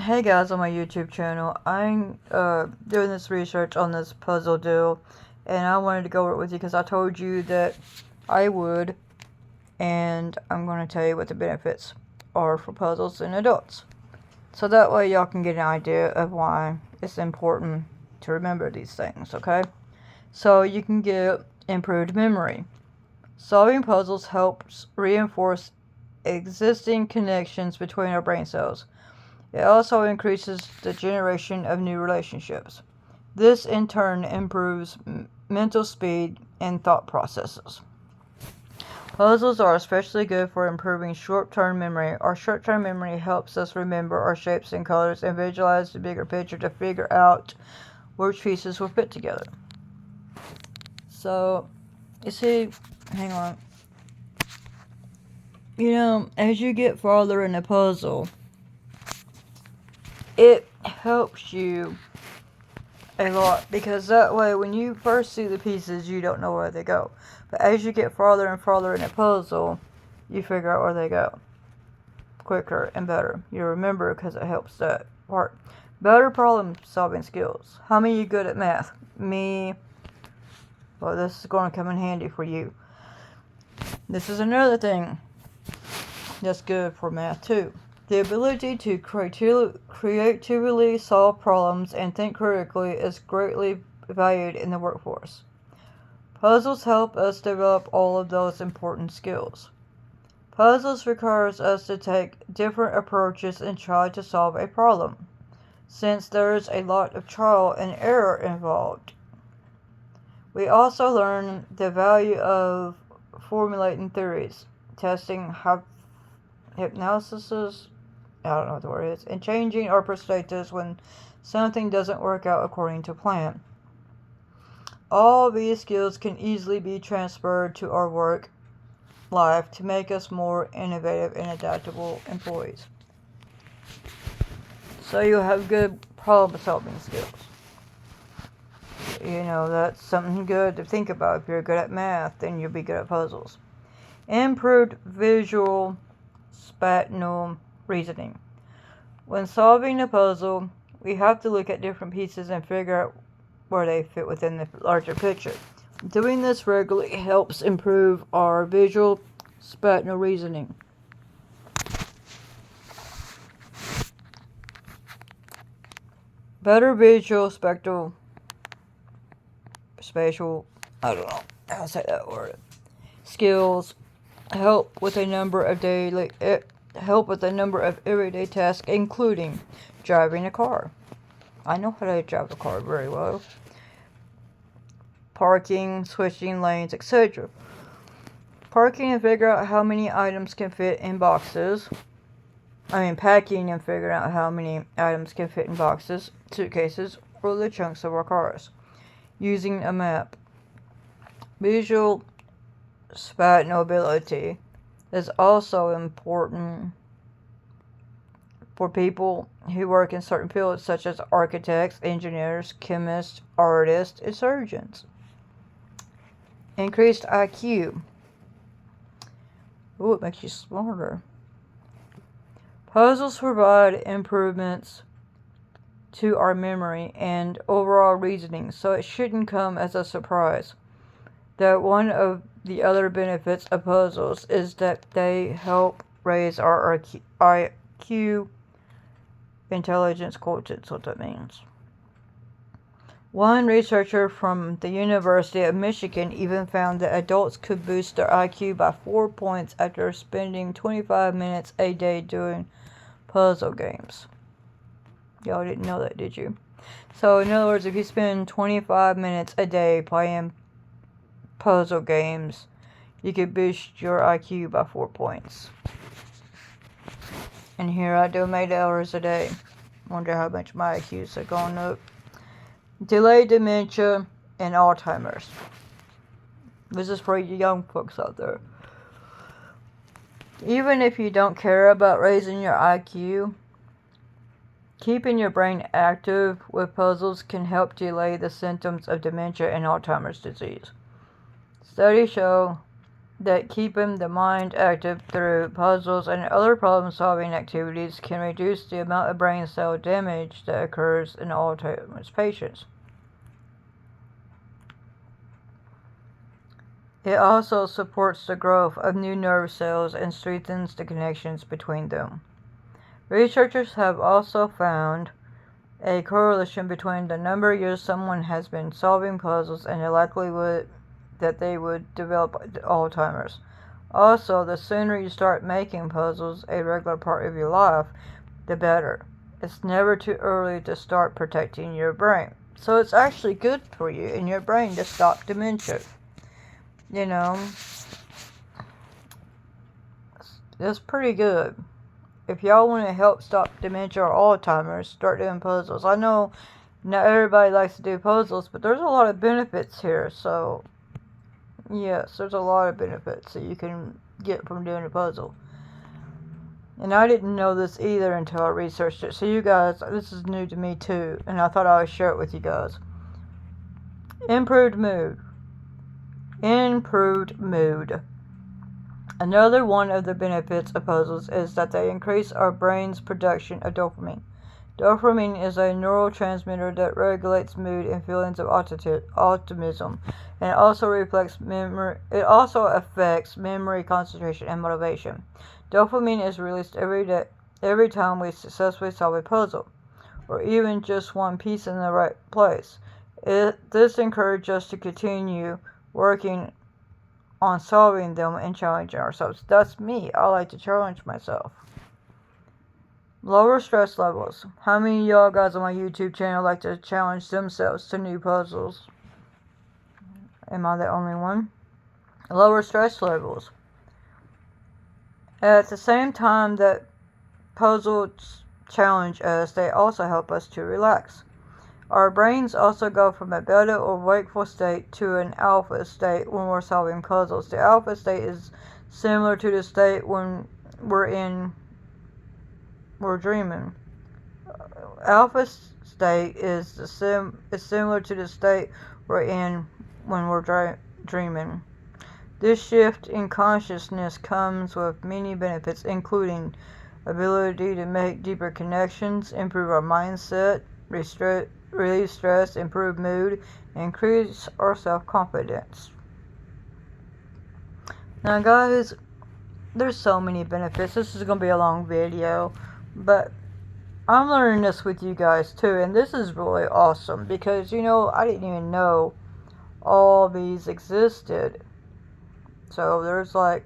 Hey guys, on my YouTube channel, I'm doing this research on this puzzle deal, and I wanted to go over it with you because I told you that I would, and I'm going to tell you what the benefits are for puzzles in adults. So that way y'all can get an idea of why it's important to remember these things, okay? So you can get improved memory. Solving puzzles helps reinforce existing connections between our brain cells. It also increases the generation of new relationships. This, in turn, improves mental speed and thought processes. Puzzles are especially good for improving short-term memory. Our short-term memory helps us remember our shapes and colors and visualize the bigger picture to figure out which pieces will fit together. So, you see, hang on. As you get farther in the puzzle, it helps you a lot, because that way when you first see the pieces you don't know where they go, but as you get farther and farther in the puzzle you figure out where they go quicker and better. You remember because it helps that part. Better problem solving skills. How many of you good at math? Me. Well, this is going to come in handy for you. This is another thing that's good for math too. The ability to creatively solve problems and think critically is greatly valued in the workforce. Puzzles help us develop all of those important skills. Puzzles requires us to take different approaches and try to solve a problem, since there is a lot of trial and error involved. We also learn the value of formulating theories, testing hypotheses, I don't know what the word is, and changing our perspectives when something doesn't work out according to plan. All these skills can easily be transferred to our work life to make us more innovative and adaptable employees. So you'll have good problem-solving skills. That's something good to think about. If you're good at math, then you'll be good at puzzles. Improved visual spatial reasoning. When solving a puzzle, we have to look at different pieces and figure out where they fit within the larger picture. Doing this regularly helps improve our visual spatial reasoning. Better visual spatial, I don't know how to say that word, skills help with a number of everyday tasks, including driving a car. I know how to drive a car very well. Parking, switching lanes, etc. Parking and figure out how many items can fit in boxes. Packing and figuring out how many items can fit in boxes, suitcases, or the trunks of our cars. Using a map. Visual spatial ability is also important for people who work in certain fields such as architects, engineers, chemists, artists, and surgeons. Increased IQ. Ooh, it makes you smarter. Puzzles provide improvements to our memory and overall reasoning, so it shouldn't come as a surprise that one of the other benefits of puzzles is that they help raise our IQ, intelligence quotient. That's what that means. One researcher from the University of Michigan even found that adults could boost their IQ by 4 points after spending 25 minutes a day doing puzzle games. Y'all didn't know that, did you? So, in other words, if you spend 25 minutes a day playing puzzle games, you could boost your IQ by 4 points. And here I do 8 hours a day. Wonder how much my IQ's are going up. Delayed dementia and Alzheimer's. This is for you young folks out there. Even if you don't care about raising your IQ, keeping your brain active with puzzles can help delay the symptoms of dementia and Alzheimer's disease. Studies show that keeping the mind active through puzzles and other problem-solving activities can reduce the amount of brain cell damage that occurs in Alzheimer's patients. It also supports the growth of new nerve cells and strengthens the connections between them. Researchers have also found a correlation between the number of years someone has been solving puzzles and the likelihood that they would develop Alzheimer's. Also, the sooner you start making puzzles a regular part of your life, the better. It's never too early to start protecting your brain. So it's actually good for you and your brain to stop dementia. You know, it's pretty good. If y'all want to help stop dementia or Alzheimer's, start doing puzzles. I know not everybody likes to do puzzles, but there's a lot of benefits here. So, yes, there's a lot of benefits that you can get from doing a puzzle. And I didn't know this either until I researched it. So you guys, this is new to me too, and I thought I would share it with you guys. Improved mood. Improved mood. Another one of the benefits of puzzles is that they increase our brain's production of dopamine. Dopamine is a neurotransmitter that regulates mood and feelings of optimism, and it also affects memory, concentration, and motivation. Dopamine is released every time we successfully solve a puzzle, or even just one piece in the right place. This encourages us to continue working on solving them and challenging ourselves. That's me. I like to challenge myself. Lower stress levels. How many of y'all guys on my YouTube channel like to challenge themselves to new puzzles? Am I the only one? Lower stress levels. At the same time that puzzles challenge us, they also help us to relax. Our brains also go from a beta or wakeful state to an alpha state when we're solving puzzles. The alpha state is similar to the state when we're dreaming. Alpha state is similar to the state we're in when we're dreaming. This shift in consciousness comes with many benefits, including ability to make deeper connections, improve our mindset, relieve stress, improve mood, increase our self-confidence. Now guys, there's so many benefits. This is going to be a long video, but I'm learning this with you guys too, and this is really awesome because, you know, I didn't even know all these existed. So there's like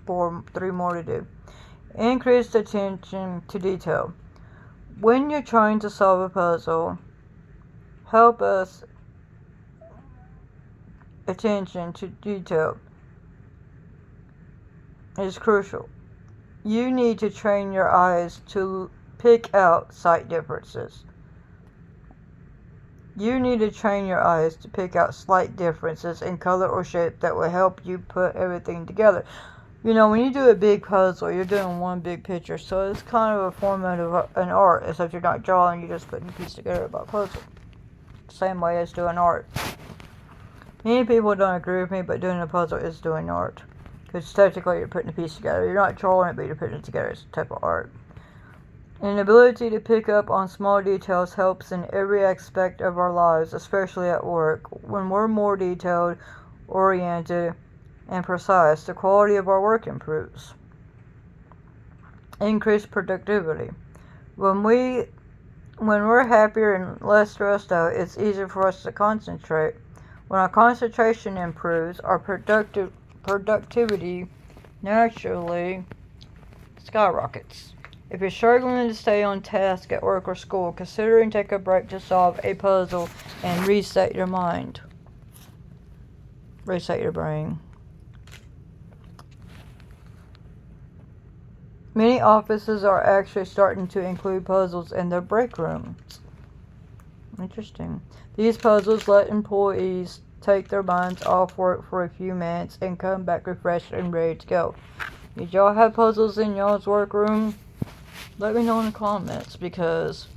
3 more to do. Increased attention to detail. When you're trying to solve a puzzle, help us attention to detail is crucial. You need to train your eyes to pick out slight differences. You need to train your eyes to pick out slight differences in color or shape that will help you put everything together. You know, when you do a big puzzle, you're doing one big picture, so it's kind of a format of an art, except you're not drawing, you're just putting a piece together about a puzzle. Same way as doing art. Many people don't agree with me, but doing a puzzle is doing art. Because technically you're putting a piece together. You're not drawing it, but you're putting it together. It's a type of art. An ability to pick up on small details helps in every aspect of our lives, especially at work. When we're more detailed, oriented, and precise, the quality of our work improves. Increased productivity. When we're happier and less stressed out, it's easier for us to concentrate. When our concentration improves, our productivity naturally skyrockets. If you're struggling to stay on task at work or school, consider taking a break to solve a puzzle and reset your mind. Reset your brain. Many offices are actually starting to include puzzles in their break rooms. Interesting. These puzzles let employees take their minds off work for a few minutes and come back refreshed and ready to go. Did y'all have puzzles in y'all's workroom? Let me know in the comments, because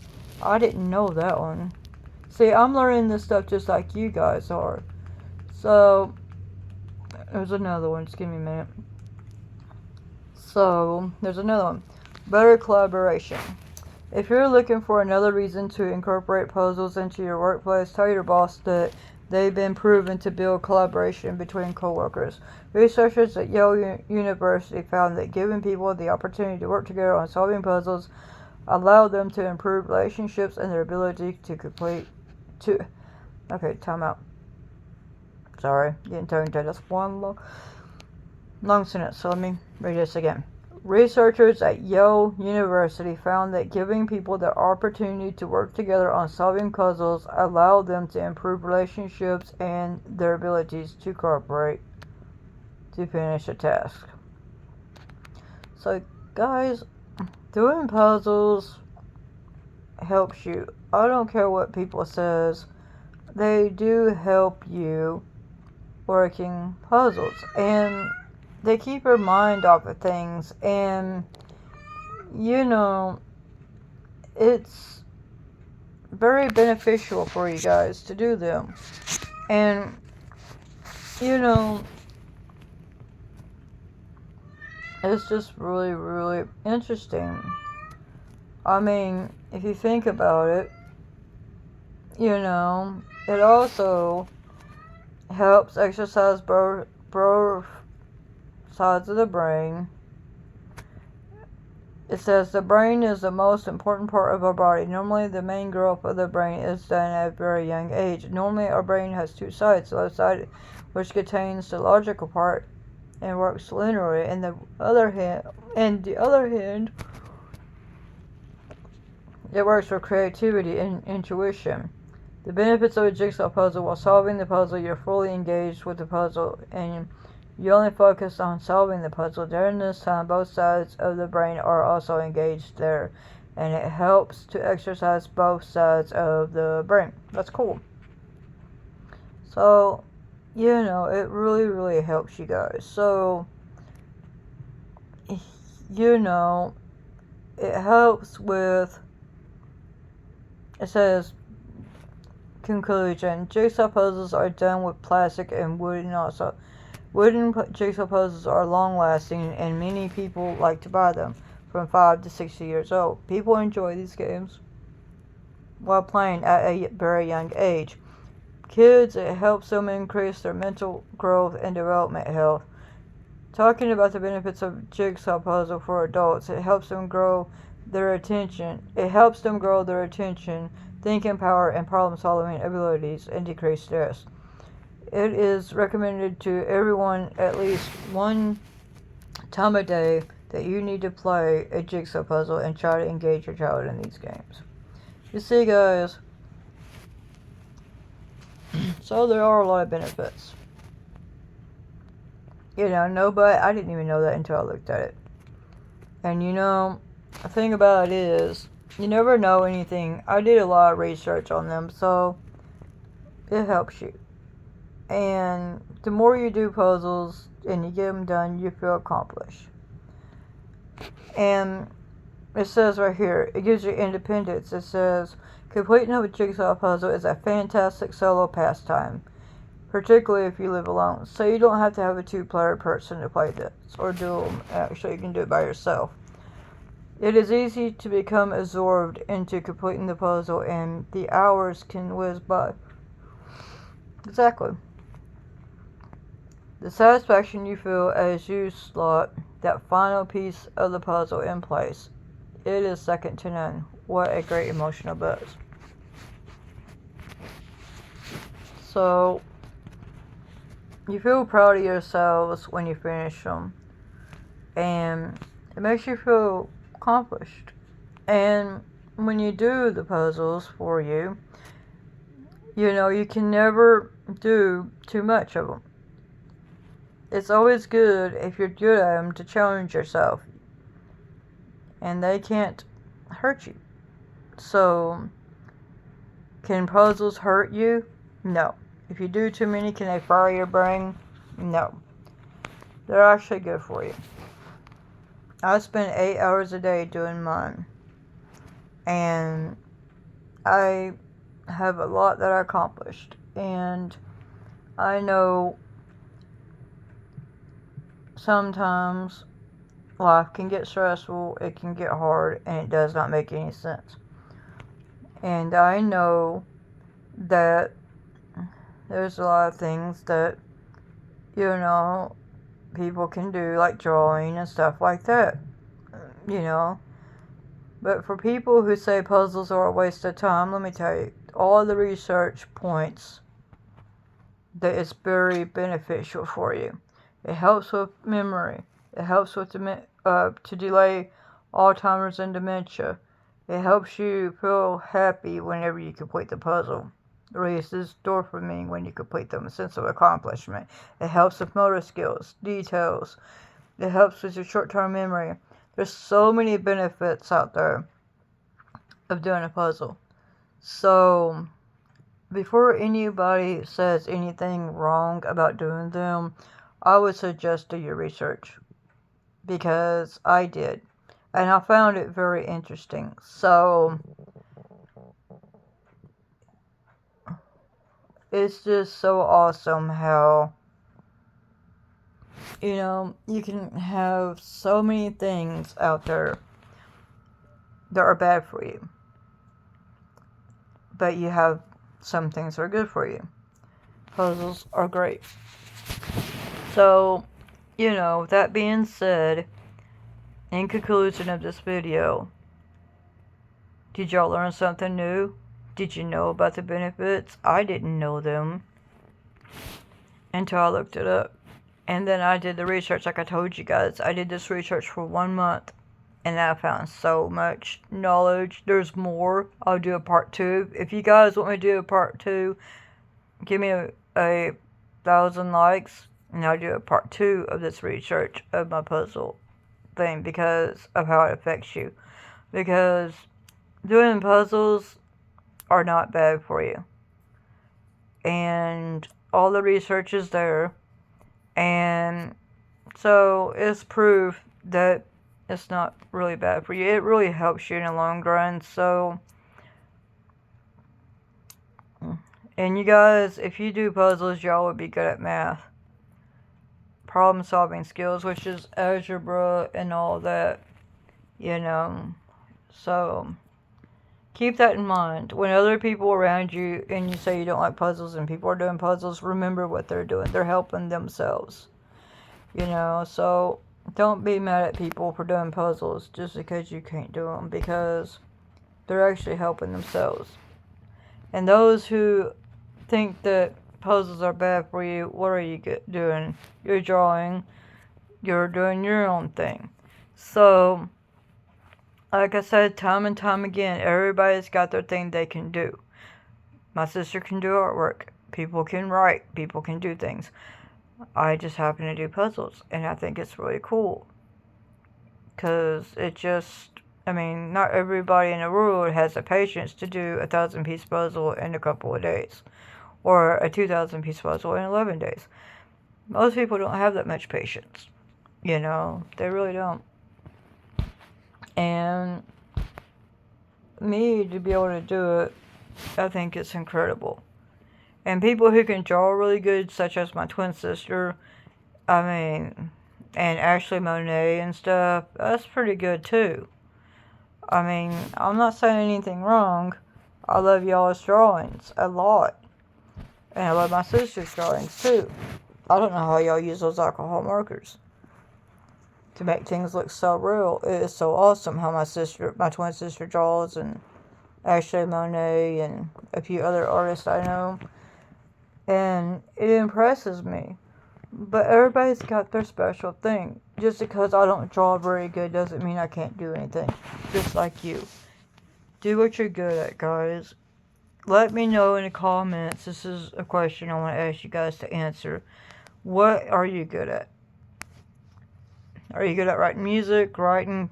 I didn't know that one. See, I'm learning this stuff just like you guys are. So, There's another one. Just give me a minute. So, there's another one. Better collaboration. If you're looking for another reason to incorporate puzzles into your workplace, tell your boss that they've been proven to build collaboration between coworkers. Researchers at Yale University found that giving people the opportunity to work together on solving puzzles allowed them to improve relationships and their ability to Okay, time out. Sorry, getting tongue-tied. That's one long sentence, so let me read this again. Researchers at Yale University found that giving people the opportunity to work together on solving puzzles allowed them to improve relationships and their abilities to cooperate to finish a task. So, guys, doing puzzles helps you. I don't care what people says. They do help you working puzzles, and they keep your mind off of things, and it's very beneficial for you guys to do them. And it's just really, really interesting. I mean, if you think about it, it also helps exercise both sides of the brain. It says the brain is the most important part of our body. Normally, the main growth of the brain is done at a very young age. Normally, our brain has two sides. The left side, which contains the logical part and works linearly, and the other hand, it works for creativity and intuition. The benefits of a jigsaw puzzle: while solving the puzzle, you're fully engaged with the puzzle, and you only focus on solving the puzzle. During this time, both sides of the brain are also engaged there, and it helps to exercise both sides of the brain. That's cool. So, it really, really helps you guys. So, it helps with, it says, conclusion. Jigsaw puzzles are done with plastic and wooden also. Wooden jigsaw puzzles are long-lasting, and many people like to buy them from 5 to 60 years old. People enjoy these games while playing at a very young age. Kids, it helps them increase their mental growth and development health. Talking about the benefits of jigsaw puzzle for adults, it helps them grow their attention. It helps them grow their attention, thinking power, and problem-solving abilities, and decrease stress. It is recommended to everyone at least one time a day that you need to play a jigsaw puzzle and try to engage your child in these games. You see, guys, so there are a lot of benefits. I didn't even know that until I looked at it. And the thing about it is, you never know anything. I did a lot of research on them, so it helps you. And the more you do puzzles and you get them done, you feel accomplished. And it says right here, it gives you independence. It says, completing a jigsaw puzzle is a fantastic solo pastime, particularly if you live alone. So you don't have to have a 2-player person to play this, or do them. Actually, you can do it by yourself. It is easy to become absorbed into completing the puzzle, and the hours can whiz by. Exactly. The satisfaction you feel as you slot that final piece of the puzzle in place, it is second to none. What a great emotional buzz. So, you feel proud of yourselves when you finish them, and it makes you feel accomplished. And when you do the puzzles for you, you can never do too much of them. It's always good, if you're good at them, to challenge yourself. And they can't hurt you. So, can puzzles hurt you? No. If you do too many, can they fry your brain? No. They're actually good for you. I spend 8 hours a day doing mine. And I have a lot that I accomplished. And I know sometimes life can get stressful, it can get hard, and it does not make any sense. And I know that there's a lot of things that, people can do, like drawing and stuff like that, you know. But for people who say puzzles are a waste of time, let me tell you, all the research points that it's very beneficial for you. It helps with memory. It helps with to delay Alzheimer's and dementia. It helps you feel happy whenever you complete the puzzle. It releases dopamine when you complete them, a sense of accomplishment. It helps with motor skills, details. It helps with your short-term memory. There's so many benefits out there of doing a puzzle. So, before anybody says anything wrong about doing them, I would suggest do your research. Because I did. And I found it very interesting. So, it's just so awesome how, you can have so many things out there that are bad for you. But you have some things that are good for you. Puzzles are great. So, that being said, in conclusion of this video, did y'all learn something new? Did you know about the benefits? I didn't know them until I looked it up. And then I did the research, like I told you guys. I did this research for 1 month, and I found so much knowledge. There's more. I'll do a part 2. If you guys want me to do a part 2, give me a 1,000 likes, and I'll do a part 2 of this research of my puzzle thing because of how it affects you. Because doing puzzles are not bad for you. And all the research is there. And so it's proof that it's not really bad for you. It really helps you in the long run. So, and you guys, if you do puzzles, y'all would be good at math. Problem solving skills, which is algebra and all that, So, keep that in mind. When other people around you, and you say you don't like puzzles, and people are doing puzzles, remember what they're doing. They're helping themselves. So don't be mad at people for doing puzzles just because you can't do them, because they're actually helping themselves. And those who think that puzzles are bad for you, what are you doing? You're drawing. You're doing your own thing. So, like I said, time and time again, everybody's got their thing they can do. My sister can do artwork. People can write. People can do things. I just happen to do puzzles, and I think it's really cool. Because not everybody in the world has the patience to do a 1,000-piece puzzle in a couple of days. Or a 2,000-piece puzzle in 11 days. Most people don't have that much patience. They really don't. And me to be able to do it, I think it's incredible. And people who can draw really good, such as my twin sister, and Ashley Monet and stuff, that's pretty good too. I'm not saying anything wrong. I love y'all's drawings a lot. And I love my sister's drawings too. I don't know how y'all use those alcohol markers to make things look so real. It is so awesome how my twin sister draws, and Ashley Monet and a few other artists I know. And it impresses me. But everybody's got their special thing. Just because I don't draw very good doesn't mean I can't do anything. Just like you. Do what you're good at, guys. Let me know in the comments. This is a question I want to ask you guys to answer. What are you good at? Are you good at writing music, writing,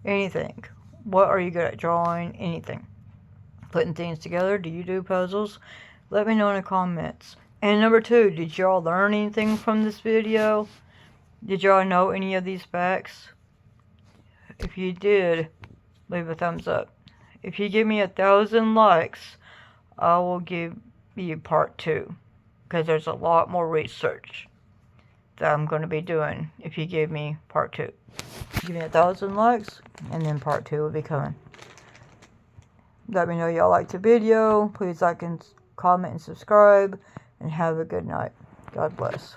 anything? What are you good at? Drawing, anything? Putting things together? Do you do puzzles? Let me know in the comments. And number 2, did y'all learn anything from this video? Did y'all know any of these facts? If you did, leave a thumbs up. If you give me 1,000 likes, I will give you part 2. Because there's a lot more research that I'm going to be doing if you give me part 2. Give me 1,000 likes, and then part 2 will be coming. Let me know y'all liked the video. Please like and comment and subscribe, and have a good night. God bless.